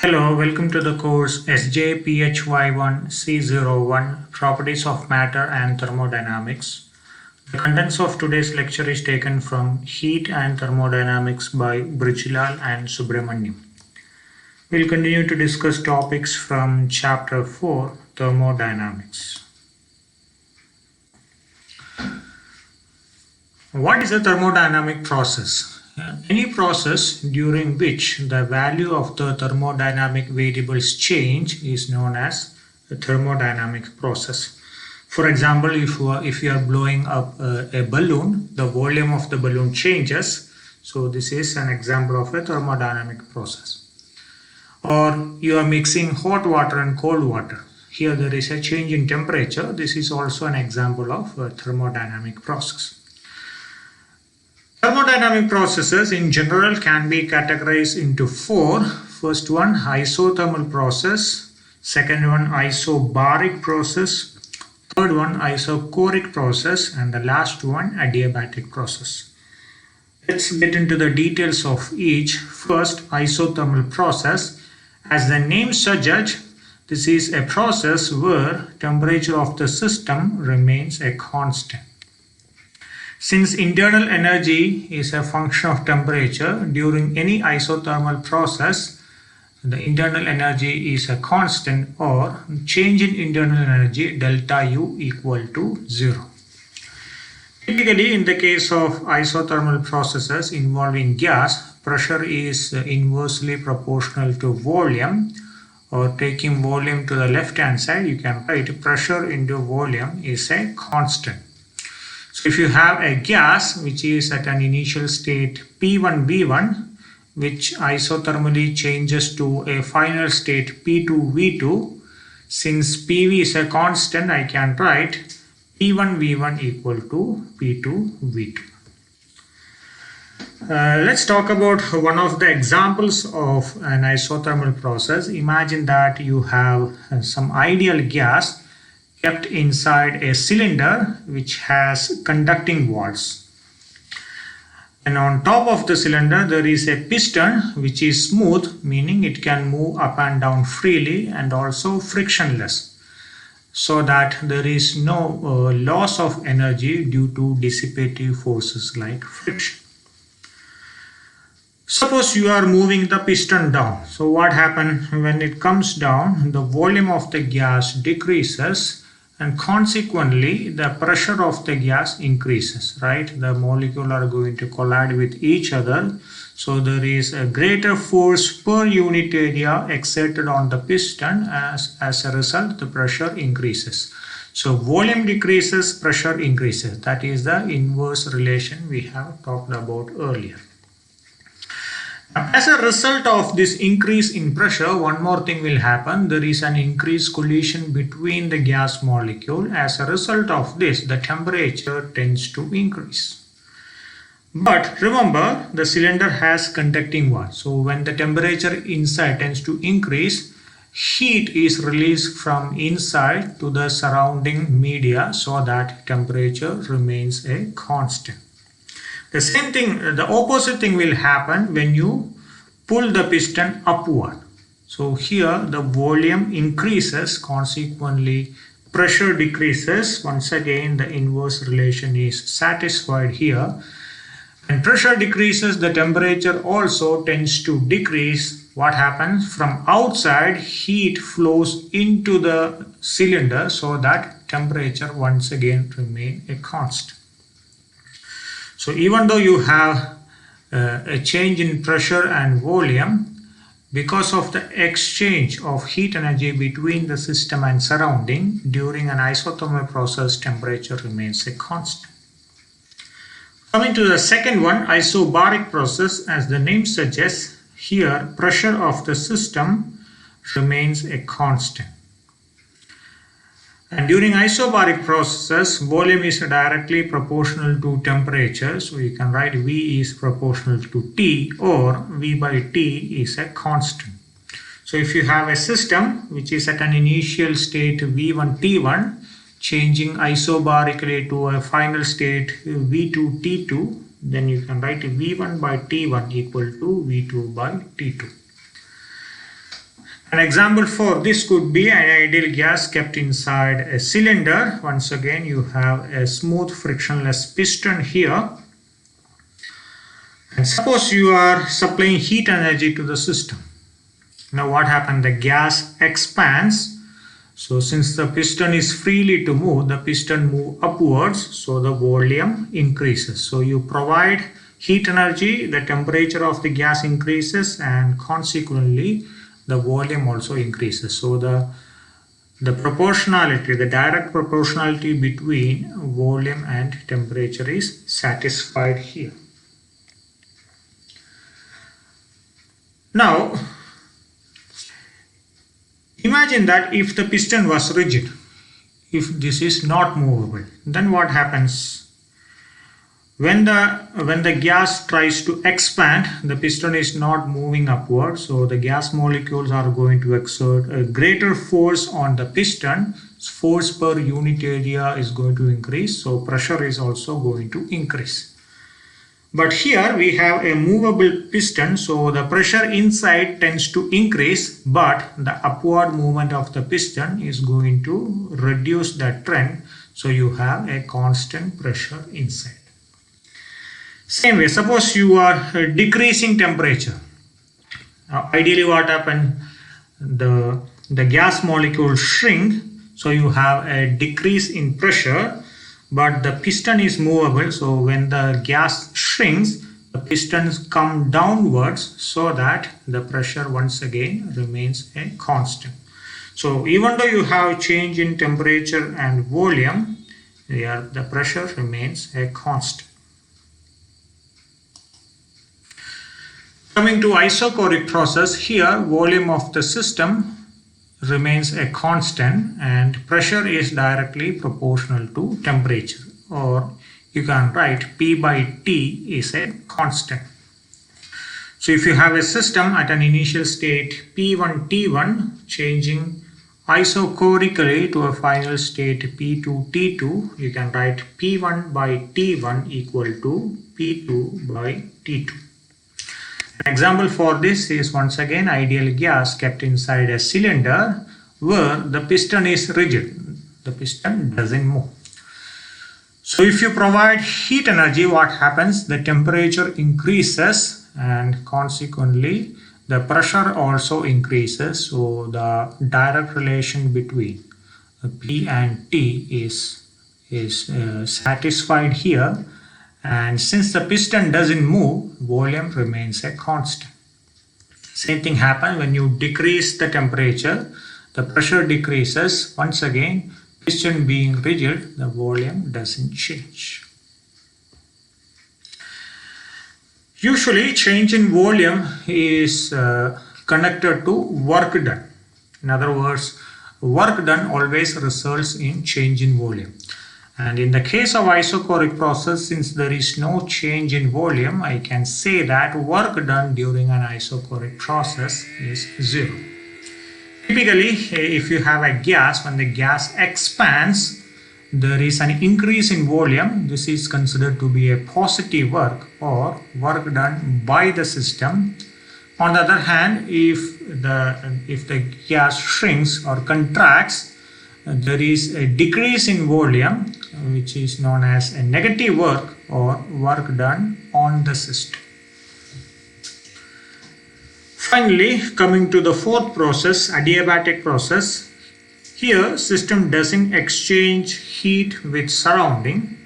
Hello, welcome to the course SJPHY1C01 Properties of Matter and Thermodynamics. The contents of today's lecture is taken from Heat and Thermodynamics by Brijlal and Subramaniam. We'll continue to discuss topics from Chapter 4, Thermodynamics. What is a thermodynamic process? Any process during which the value of the thermodynamic variables change is known as a thermodynamic process. For example, if you are blowing up a balloon, the volume of the balloon changes. So this is an example of a thermodynamic process. Or you are mixing hot water and cold water. Here there is a change in temperature. This is also an example of a thermodynamic process. Thermodynamic processes in general can be categorized into four. First one, isothermal process. Second one, isobaric process. Third one, isochoric process. And the last one, adiabatic process. Let's get into the details of each. First, isothermal process. As the name suggests, this is a process where temperature of the system remains a constant. Since internal energy is a function of temperature, during any isothermal process, the internal energy is a constant or change in internal energy delta U equal to 0. Typically, in the case of isothermal processes involving gas, pressure is inversely proportional to volume, or taking volume to the left hand side, you can write pressure into volume is a constant. So if you have a gas which is at an initial state P1V1, which isothermally changes to a final state P2V2, since PV is a constant, I can write P1V1 equal to P2V2. Let's talk about one of the examples of an isothermal process. Imagine that you have some ideal gas kept inside a cylinder which has conducting walls. And on top of the cylinder there is a piston which is smooth, meaning it can move up and down freely and also frictionless, so that there is no loss of energy due to dissipative forces like friction. Suppose you are moving the piston down. So what happens when it comes down? The volume of the gas decreases, and consequently the pressure of the gas increases, right? The molecules are going to collide with each other, so there is a greater force per unit area exerted on the piston. As a result, the pressure increases. So volume decreases, pressure increases. That is the inverse relation we have talked about earlier. As a result of this increase in pressure, one more thing will happen. There is an increased collision between the gas molecule. As a result of this, the temperature tends to increase. But remember, the cylinder has conducting walls. So when the temperature inside tends to increase, heat is released from inside to the surrounding media so that temperature remains a constant. The same thing, the opposite thing will happen when you pull the piston upward. So here the volume increases, consequently pressure decreases. Once again, the inverse relation is satisfied here. When pressure decreases, the temperature also tends to decrease. What happens? From outside, heat flows into the cylinder so that temperature once again remains a constant. So even though you have a change in pressure and volume, because of the exchange of heat energy between the system and surrounding, during an isothermal process, temperature remains a constant. Coming to the second one, isobaric process, as the name suggests, here pressure of the system remains a constant. And during isobaric process, volume is directly proportional to temperature. So you can write V is proportional to T, or V by T is a constant. So if you have a system which is at an initial state V1 T1, changing isobarically to a final state V2 T2, then you can write V1 by T1 equal to V2 by T2. An example for this could be an ideal gas kept inside a cylinder. Once again, you have a smooth frictionless piston here. And suppose you are supplying heat energy to the system. Now what happens? The gas expands. So since the piston is freely to move, the piston moves upwards, so the volume increases. So you provide heat energy, the temperature of the gas increases, and consequently the volume also increases. So the proportionality, the direct proportionality between volume and temperature is satisfied here. Now, imagine that if the piston was rigid, if this is not movable, then what happens? When the gas tries to expand, the piston is not moving upward, so the gas molecules are going to exert a greater force on the piston. Force per unit area is going to increase, so pressure is also going to increase. But here we have a movable piston, so the pressure inside tends to increase, but the upward movement of the piston is going to reduce that trend, so you have a constant pressure inside. Same way, suppose you are decreasing temperature. Ideally what happens? The gas molecules shrink, so you have a decrease in pressure, but the piston is movable, so when the gas shrinks, the pistons come downwards so that the pressure once again remains a constant. So even though you have change in temperature and volume, here the pressure remains a constant. Coming to isochoric process, here volume of the system remains a constant and pressure is directly proportional to temperature, or you can write P by T is a constant. So if you have a system at an initial state P1 T1 changing isochorically to a final state P2 T2, you can write P1 by T1 equal to P2 by T2. An example for this is once again ideal gas kept inside a cylinder where the piston is rigid. The piston doesn't move. So if you provide heat energy, what happens? The temperature increases and consequently the pressure also increases. So the direct relation between P and T is satisfied here. And since the piston doesn't move, volume remains a constant. Same thing happens when you decrease the temperature, the pressure decreases. Once again, piston being rigid, the volume doesn't change. Usually, change in volume is connected to work done. In other words, work done always results in change in volume. And in the case of isochoric process, since there is no change in volume, I can say that work done during an isochoric process is zero. Typically, if you have a gas, when the gas expands, there is an increase in volume. This is considered to be a positive work or work done by the system. On the other hand, if the gas shrinks or contracts, there is a decrease in volume, which is known as a negative work or work done on the system. Finally, coming to the fourth process, adiabatic process. Here, system doesn't exchange heat with surrounding,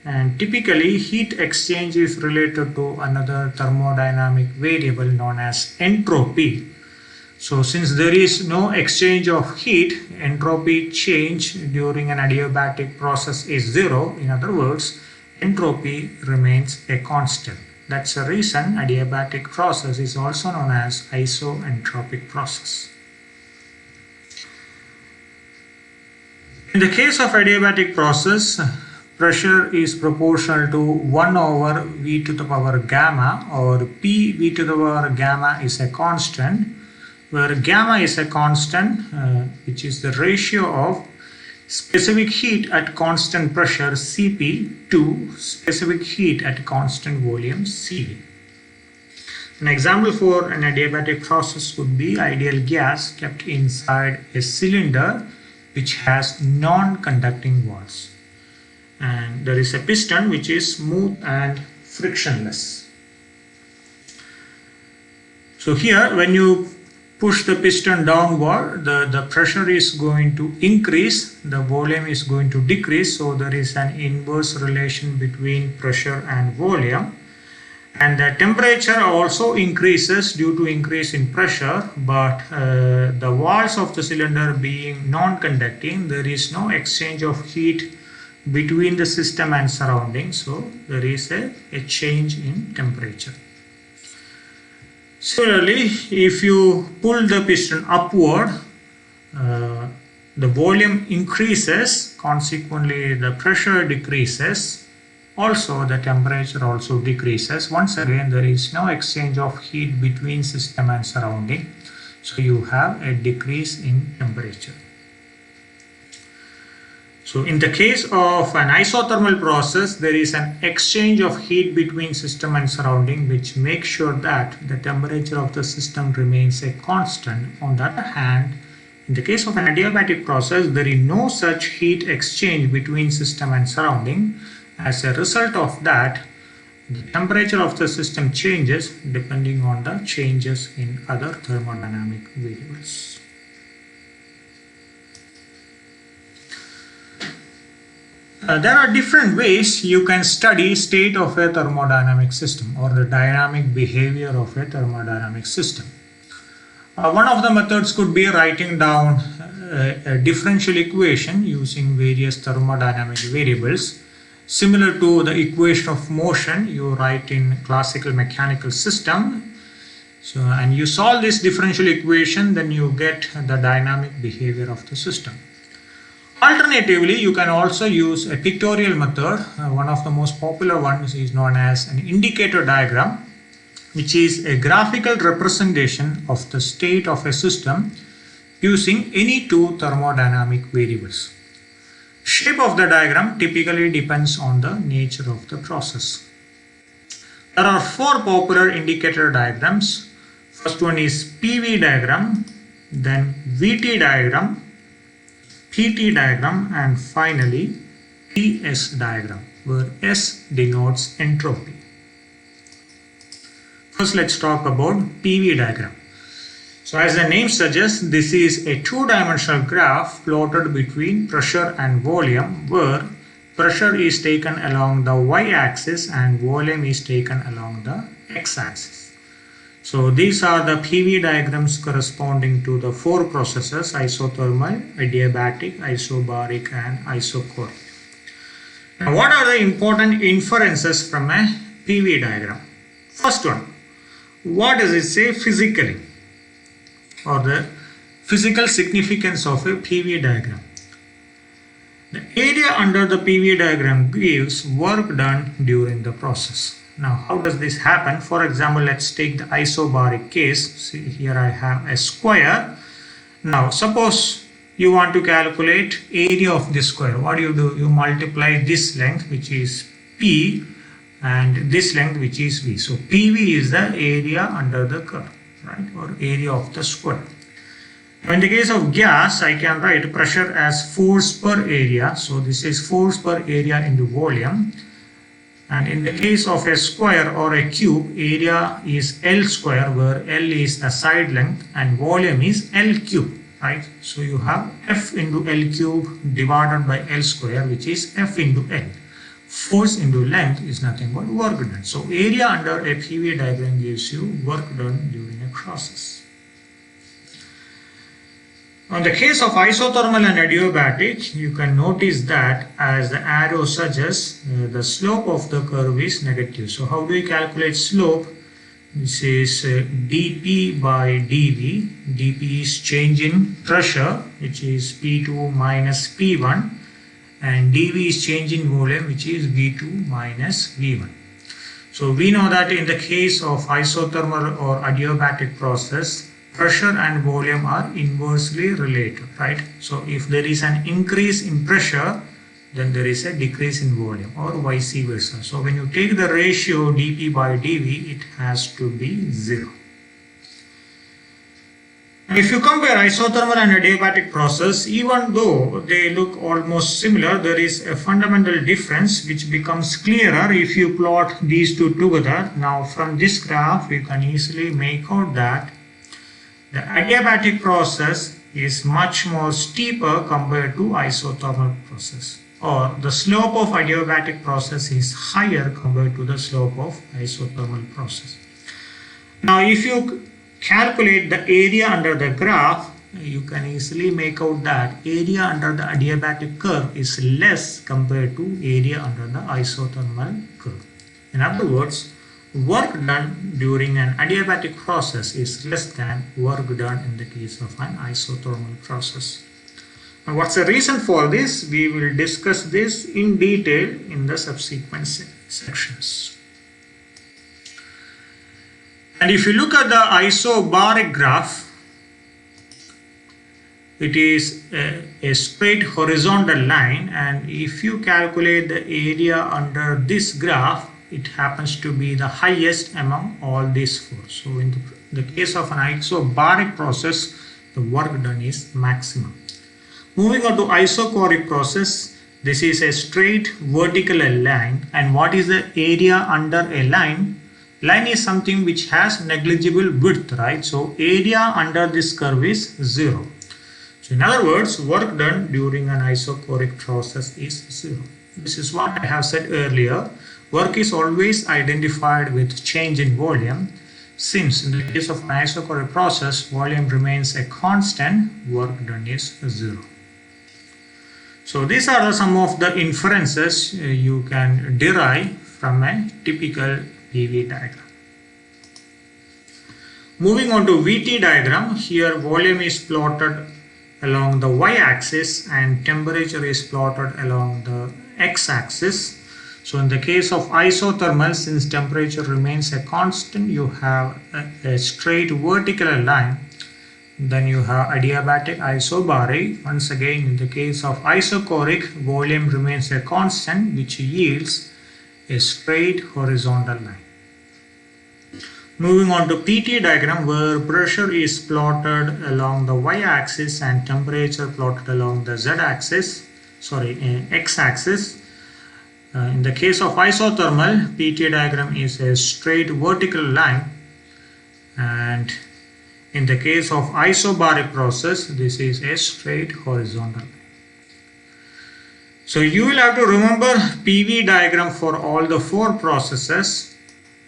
and typically heat exchange is related to another thermodynamic variable known as entropy. So since there is no exchange of heat, entropy change during an adiabatic process is zero. In other words, entropy remains a constant. That's the reason adiabatic process is also known as isoentropic process. In the case of adiabatic process, pressure is proportional to 1 over V to the power gamma, or P V to the power gamma is a constant, where gamma is a constant, which is the ratio of specific heat at constant pressure Cp to specific heat at constant volume Cv. An example for an adiabatic process would be ideal gas kept inside a cylinder which has non-conducting walls. And there is a piston which is smooth and frictionless. So here when you push the piston downward, the pressure is going to increase, the volume is going to decrease. So there is an inverse relation between pressure and volume. And the temperature also increases due to increase in pressure, but the walls of the cylinder being non-conducting, there is no exchange of heat between the system and surroundings. So there is a change in temperature. Similarly, if you pull the piston upward, the volume increases, consequently the pressure decreases, also the temperature also decreases. Once again, there is no exchange of heat between system and surrounding, so you have a decrease in temperature. So in the case of an isothermal process, there is an exchange of heat between system and surrounding, which makes sure that the temperature of the system remains a constant. On the other hand, in the case of an adiabatic process, there is no such heat exchange between system and surrounding. As a result of that, the temperature of the system changes depending on the changes in other thermodynamic variables. There are different ways you can study state of a thermodynamic system or the dynamic behavior of a thermodynamic system. One of the methods could be writing down a differential equation using various thermodynamic variables. Similar to the equation of motion you write in classical mechanical system. And you solve this differential equation, then you get the dynamic behavior of the system. Alternatively, you can also use a pictorial method. One of the most popular ones is known as an indicator diagram, which is a graphical representation of the state of a system using any two thermodynamic variables. Shape of the diagram typically depends on the nature of the process. There are four popular indicator diagrams. First one is PV diagram, then VT diagram, PT diagram, and finally TS diagram, where S denotes entropy. First, let's talk about PV diagram. So as the name suggests, this is a two-dimensional graph plotted between pressure and volume, where pressure is taken along the y-axis and volume is taken along the x-axis. So these are the PV diagrams corresponding to the four processes: isothermal, adiabatic, isobaric, and isochoric. Now, what are the important inferences from a PV diagram? First one, what does it say physically, or the physical significance of a PV diagram? The area under the PV diagram gives work done during the process. Now, how does this happen? For example, let's take the isobaric case. See, here I have a square. Now, suppose you want to calculate area of this square. What do? You multiply this length, which is P, and this length, which is V. So, PV is the area under the curve, right, or area of the square. Now, in the case of gas, I can write pressure as force per area. So, this is force per area into volume. And in the case of a square or a cube, area is L square, where L is the side length and volume is L cube, right? So you have F into L cube divided by L square, which is F into L. Force into length is nothing but work done. So area under a PV diagram gives you work done during a process. On the case of isothermal and adiabatic, you can notice that as the arrow suggests, the slope of the curve is negative. So how do we calculate slope? This is dP by dV. dP is change in pressure, which is P2 minus P1, and dV is change in volume, which is V2 minus V1. So we know that in the case of isothermal or adiabatic process, pressure and volume are inversely related, right? So if there is an increase in pressure, then there is a decrease in volume, or vice versa. So when you take the ratio dP by dV, it has to be 0. If you compare isothermal and adiabatic process, even though they look almost similar, there is a fundamental difference which becomes clearer if you plot these two together. Now from this graph, you can easily make out that the adiabatic process is much more steeper compared to isothermal process, or the slope of adiabatic process is higher compared to the slope of isothermal process. Now if you calculate the area under the graph, you can easily make out that area under the adiabatic curve is less compared to area under the isothermal curve. In other words, work done during an adiabatic process is less than work done in the case of an isothermal process. Now what's the reason for this? We will discuss this in detail in the subsequent sections. And if you look at the isobaric graph, it is a straight horizontal line, and if you calculate the area under this graph, it happens to be the highest among all these four. So in the case of an isobaric process, the work done is maximum. Moving on to isochoric process, this is a straight vertical line, and what is the area under a line? Line is something which has negligible width, right? So area under this curve is 0. So in other words, work done during an isochoric process is 0. This is what I have said earlier. Work is always identified with change in volume. Since in the case of an isochoric process, volume remains a constant, work done is 0. So these are some of the inferences you can derive from a typical PV diagram. Moving on to VT diagram, here volume is plotted along the y-axis and temperature is plotted along the x-axis. So in the case of isothermal, since temperature remains a constant, you have a straight vertical line. Then you have adiabatic, isobaric. Once again, in the case of isochoric, volume remains a constant, which yields a straight horizontal line. Moving on to PT diagram, where pressure is plotted along the y-axis and temperature plotted along the z-axis, x-axis. In the case of isothermal, PT diagram is a straight vertical line, and in the case of isobaric process, this is a straight horizontal line. So you will have to remember PV diagram for all the four processes.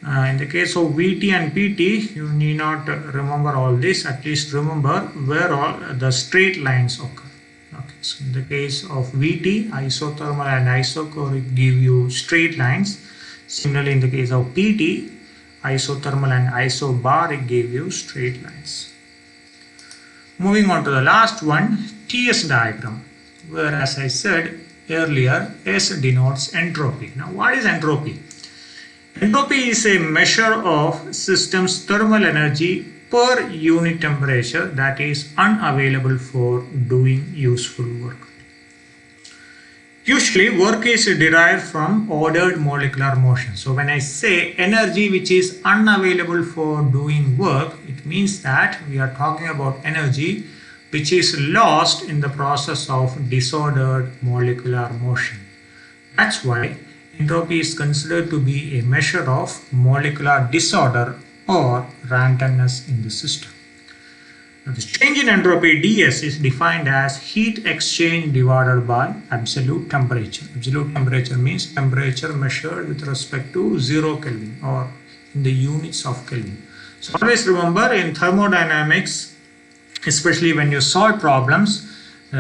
In the case of VT and PT, you need not remember all this. At least remember where all the straight lines occur. Okay, so in the case of VT, isothermal and isochoric give you straight lines. Similarly, in the case of PT, isothermal and isobaric give you straight lines. Moving on to the last one, TS diagram, where, as I said earlier, S denotes entropy. Now, what is entropy? Entropy is a measure of system's thermal energy per unit temperature that is unavailable for doing useful work. Usually, work is derived from ordered molecular motion. So when I say energy which is unavailable for doing work, it means that we are talking about energy which is lost in the process of disordered molecular motion. That's why entropy is considered to be a measure of molecular disorder or randomness in the system. Now, the change in entropy ds is defined as heat exchange divided by absolute temperature. Absolute temperature means temperature measured with respect to 0 Kelvin or in the units of Kelvin. So always remember, in thermodynamics, especially when you solve problems,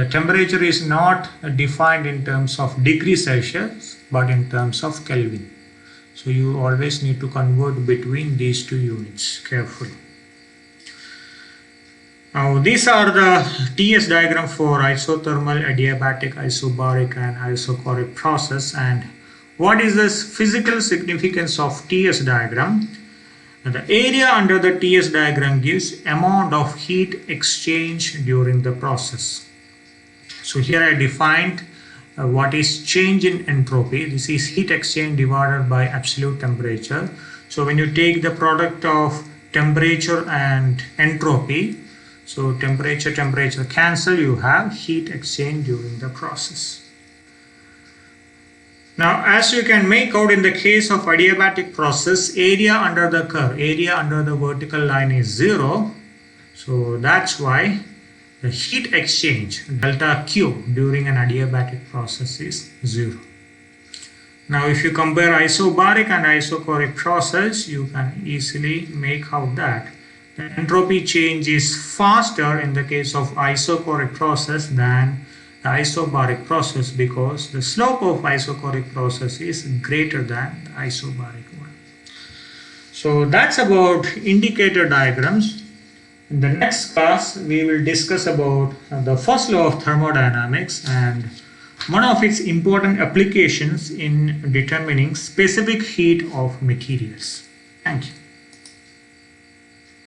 temperature is not defined in terms of degrees Celsius but in terms of Kelvin. So you always need to convert between these two units carefully. Now these are the TS diagram for isothermal, adiabatic, isobaric and isochoric process. And what is the physical significance of TS diagram? The area under the TS diagram gives amount of heat exchange during the process. So here I defined what is change in entropy. This is heat exchange divided by absolute temperature. So when you take the product of temperature and entropy, so temperature cancel, you have heat exchange during the process. Now, as you can make out in the case of adiabatic process, area under the curve, area under the vertical line is 0. So that's why the heat exchange delta Q during an adiabatic process is 0. Now, if you compare isobaric and isochoric process, you can easily make out that the entropy change is faster in the case of isochoric process than the isobaric process, because the slope of isochoric process is greater than the isobaric one. So that's about indicator diagrams. In the next class, we will discuss about the first law of thermodynamics and one of its important applications in determining specific heat of materials. Thank you.